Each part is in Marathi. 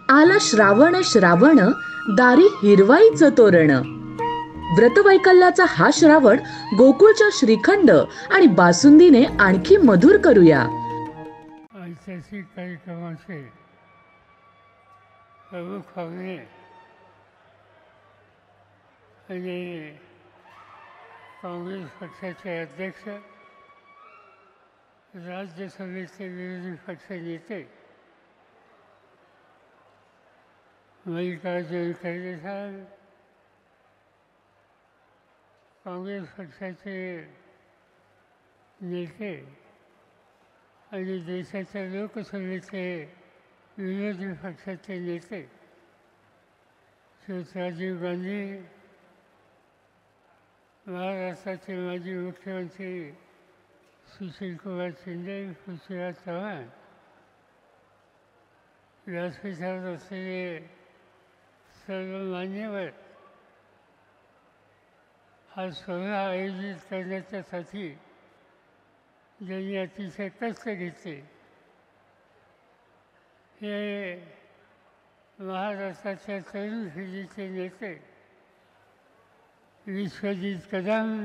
आला श्रावण श्रावण, दारी हिरवाईचं तोरण. व्रतवैकल्याचा हा श्रावण गोकुळच्या श्रीखंड आणि बासुंदीने आणखी मधुर करूया. ऐतिहासिक कार्यक्रमाचे प्रमुख पाहुणे आणि काँग्रेस पक्षाचे अध्यक्ष, राज्यसभेचे विरोधी पक्ष नेते मल्लिकार्जुन खरगे साहेब, काँग्रेस पक्षाचे नेते आणि देशाच्या लोकसभेचे विरोधी पक्षाचे नेते श्री राजीव गांधी, महाराष्ट्राचे माजी मुख्यमंत्री सुशीलकुमार शिंदे, पृथ्वीराज चव्हाण, व्यासपीठावर असलेले सर्व मान्यवर, हा सोहळा आयोजित करण्याच्यासाठी ज्यांनी अतिशय कष्ट घेतले, हे महाराष्ट्राच्या तरुण पिढीचे नेते विश्वजित कदम,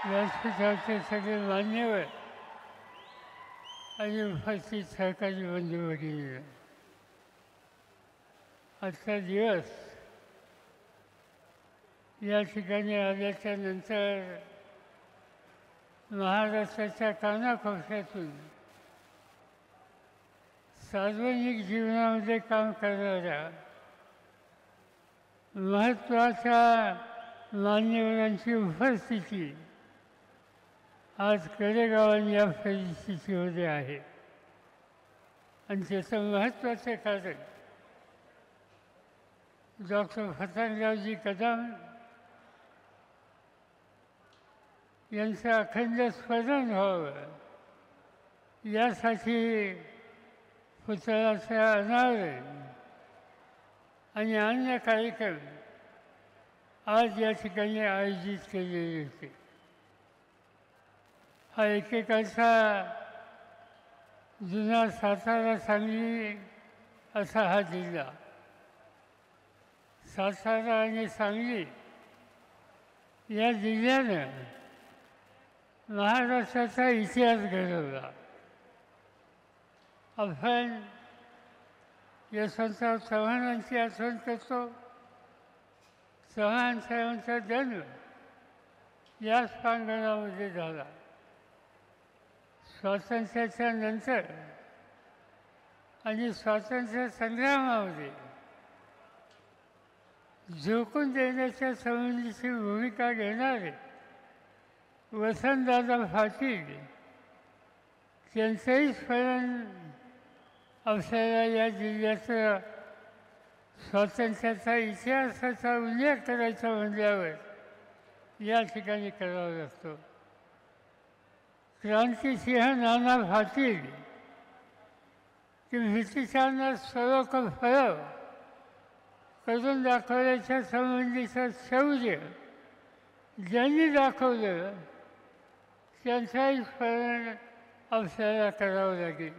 व्यासपीठावरचे सगळे मान्यवर आणि उपस्थित सहकारी बंधू भगिनी, आजचा दिवस या ठिकाणी आल्याच्या नंतर महाराष्ट्राच्या कानाकोपऱ्यातून सार्वजनिक जीवनामध्ये काम करणाऱ्या महत्त्वाच्या मान्यवरांची उपस्थिती आज कडेगावांनी या परिस्थितीमध्ये आहे. आणि त्याचं महत्त्वाचं कारण डॉक्टर फत्तनरावजी कदम यांचं अखंड स्मरण व्हावं यासाठी पुतळ्याचं अनावरण आणि अन्य कार्यक्रम आज या ठिकाणी आयोजित केलेले होते. हा एकेकाळचा जुना सातारा सांगली असा हा जिल्हा. सातारा आणि सांगली या जिल्ह्यानं महाराष्ट्राचा इतिहास घडवला. आपण यशवंतराव चव्हाणांची आठवण करतो. चव्हाण साहेबांचा जन्म याच प्रांगणामध्ये झाला. स्वातंत्र्याच्या नंतर आणि स्वातंत्र्य संग्रामामध्ये झोकून देण्याच्या संबंधीची भूमिका घेणारे वसंतदादा पाटील त्यांचंही स्मरण असलेल्या या जिल्ह्याचा स्वातंत्र्याचा इतिहासाचा उल्लेख करायचा म्हणल्यावर या ठिकाणी करावा लागतो. क्रांतिसिंह नाना पाटील की ब्रिटिशांना सरोक फळं करून दाखवण्याच्या संबंधीचं शौर्य ज्यांनी दाखवलं त्यांचंही स्मरण आपल्याला करावं लागेल.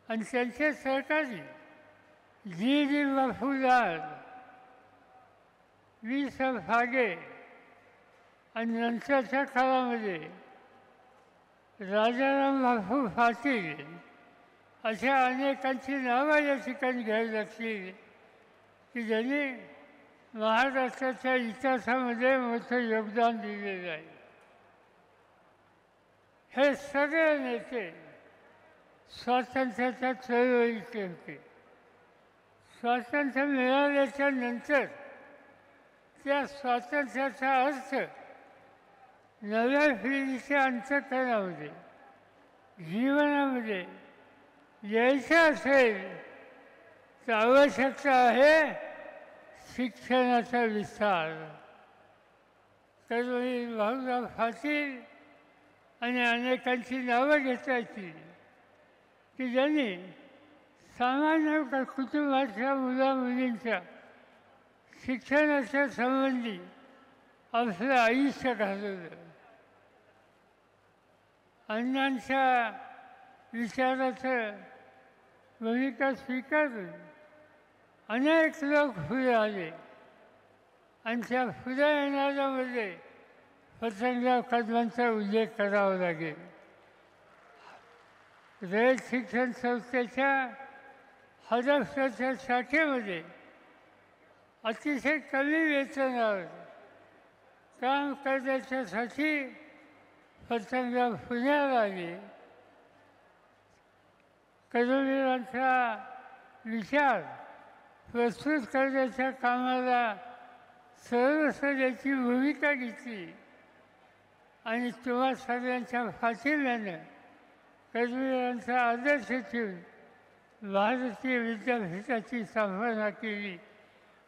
आणि त्यांचे सहकारी जी बाफुलाल, वि. स. फागे आणि नंतरच्या काळामध्ये राजाराम बापू पाटील अशा अनेकांची नावं या ठिकाणी घ्यावी लागतील की ज्यांनी महाराष्ट्राच्या इतिहासामध्ये मोठं योगदान दिलेलं आहे. हे सगळे नेते स्वातंत्र्याच्या चळवळीचे होते. स्वातंत्र्य मिळाल्याच्या नंतर त्या स्वातंत्र्याचा अर्थ नव्या पिढीच्या अंतःकरणामध्ये जीवनामध्ये यायचं असेल तर आवश्यकता आहे शिक्षणाचा विस्तार. तर भाऊराव पाटील आणि अनेकांची नावं घेतायची की ज्यांनी सामान्य कुटुंबाच्या मुलामुलींच्या शिक्षणाच्या संबंधी आपलं आयुष्य घालवलं. अण्णांच्या विचाराचं भूमिका स्वीकारून अनेक लोक पुढे आले आणि त्या पुढे येणाऱ्यामध्ये वसंतराव कदमांचा उल्लेख करावा लागेल. रयत शिक्षण संस्थेच्या महाराष्ट्राच्या शाखेमध्ये अतिशय कमी वेतनावर काम करण्याच्यासाठी वसंतराव पुण्याला आले. कर्मवीरांचा विचार प्रस्तुत करण्याच्या कामाला सर्वस्वाची भूमिका घेतली आणि तुम्हा सगळ्यांच्या पाठिंब्यानं कर्मवीरांचा आदर्श ठेवून भारतीय विद्यापीठाची स्थापना केली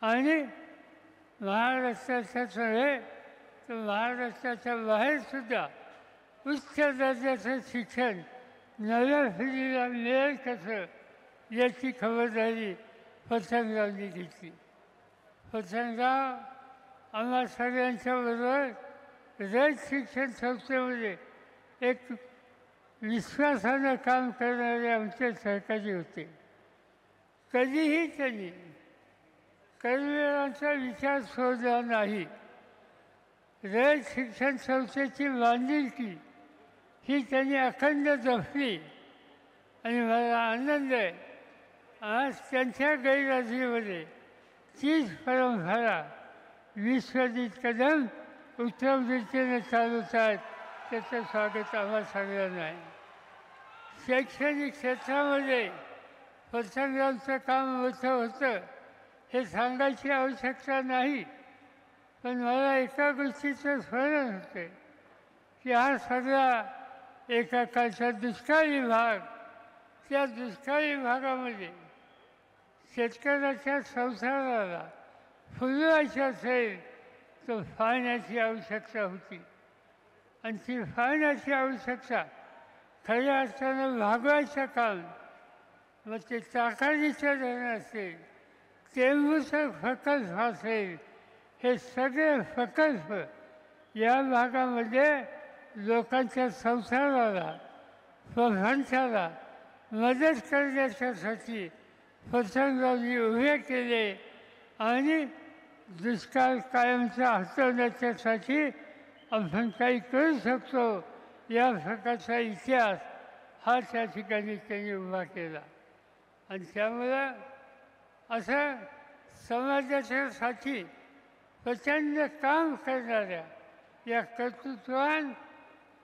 आणि महाराष्ट्राच्याच नव्हे तर महाराष्ट्राच्या बाहेरसुद्धा उच्च दर्जाचं शिक्षण नव्या पिढीला मिळेल कसं याची खबरदारी वसंतरावनी घेतली. वसंतराव आम्हा सगळ्यांच्या बरोबर रयत शिक्षण संस्थेमध्ये एक विश्वासानं काम करणारे आमचे सहकारी होते. कधीही त्यांनी कर्मवीरांचा विचार सोडला नाही. रयत शिक्षण संस्थेची बांधिलकी ही त्यांनी अखंड जपली आणि मला आनंद आहे आज त्यांच्या गैरहजेरीमध्ये तीच परंपरा विश्वजित कदम उत्तम रीतीने चालवत आहेत. त्याचं स्वागत आम्हा सगळ्यांना आहे. शैक्षणिक क्षेत्रामध्ये वसंतरावचं काम मोठं होतं हे सांगायची आवश्यकता नाही, पण मला एका गोष्टीचं स्मरण होतं की हा सगळा एका काळचा दुष्काळी भाग, त्या दुष्काळी भागामध्ये शेतकऱ्याच्या संसाराला फुलवायचं असेल तर पाण्याची आवश्यकता होती आणि ती पाण्याची आवश्यकता खऱ्या अर्थानं भागवायचं काम मग ते ताकाडीचं धरण असेल, तेंबूचं प्रकल्प असेल, हे सगळे प्रकल्प या भागामध्ये लोकांच्या संसाराला प्रपंचाला मदत करण्याच्यासाठी वसंतरावजी उभे केले आणि दुष्काळ कायमचा हटवण्याच्यासाठी आपण काही करू शकतो या प्रकारचा इतिहास हा त्या ठिकाणी त्यांनी उभा केला. आणि त्यामुळं असं समाजाच्यासाठी प्रचंड काम करणाऱ्या या कर्तृत्वान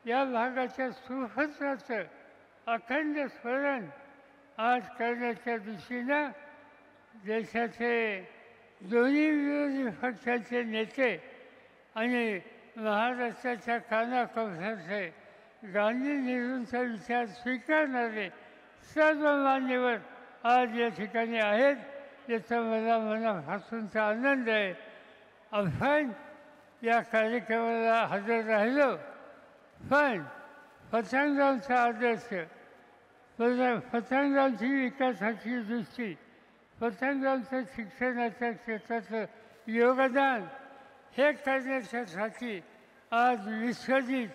या भागाच्या सुभद्राचं अखंड स्मरण आज करण्याच्या दृष्टीनं देशाचे दोन्ही विरोधी पक्षाचे नेते आणि महाराष्ट्राच्या कानाकोपऱ्याचे गांधी नेहरूंचा विचार स्वीकारणारे सर्व मान्यवर आज या ठिकाणी आहेत. याचा मला मनापासूनचा आनंद आहे. आपण या कार्यक्रमाला हजर राहिलो, पण वसंतरावचा आदर्श, वसंतरावची विकासाची दृष्टी, वसंतरावचं शिक्षणाच्या क्षेत्राचं योगदान हे करण्याच्यासाठी आज विश्वजित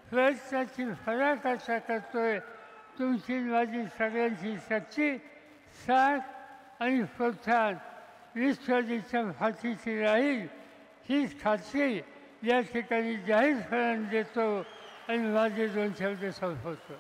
प्रयत्नाची फराकाशा करतोय. तुमची माझी सगळ्यांची शक्ती, साथ आणि प्रोत्साहन विश्वजितच्या फाशीची राहील हीच खात्री या ठिकाणी जाहीरपणाने देतो आणि माझे दोन शब्द संपवतो.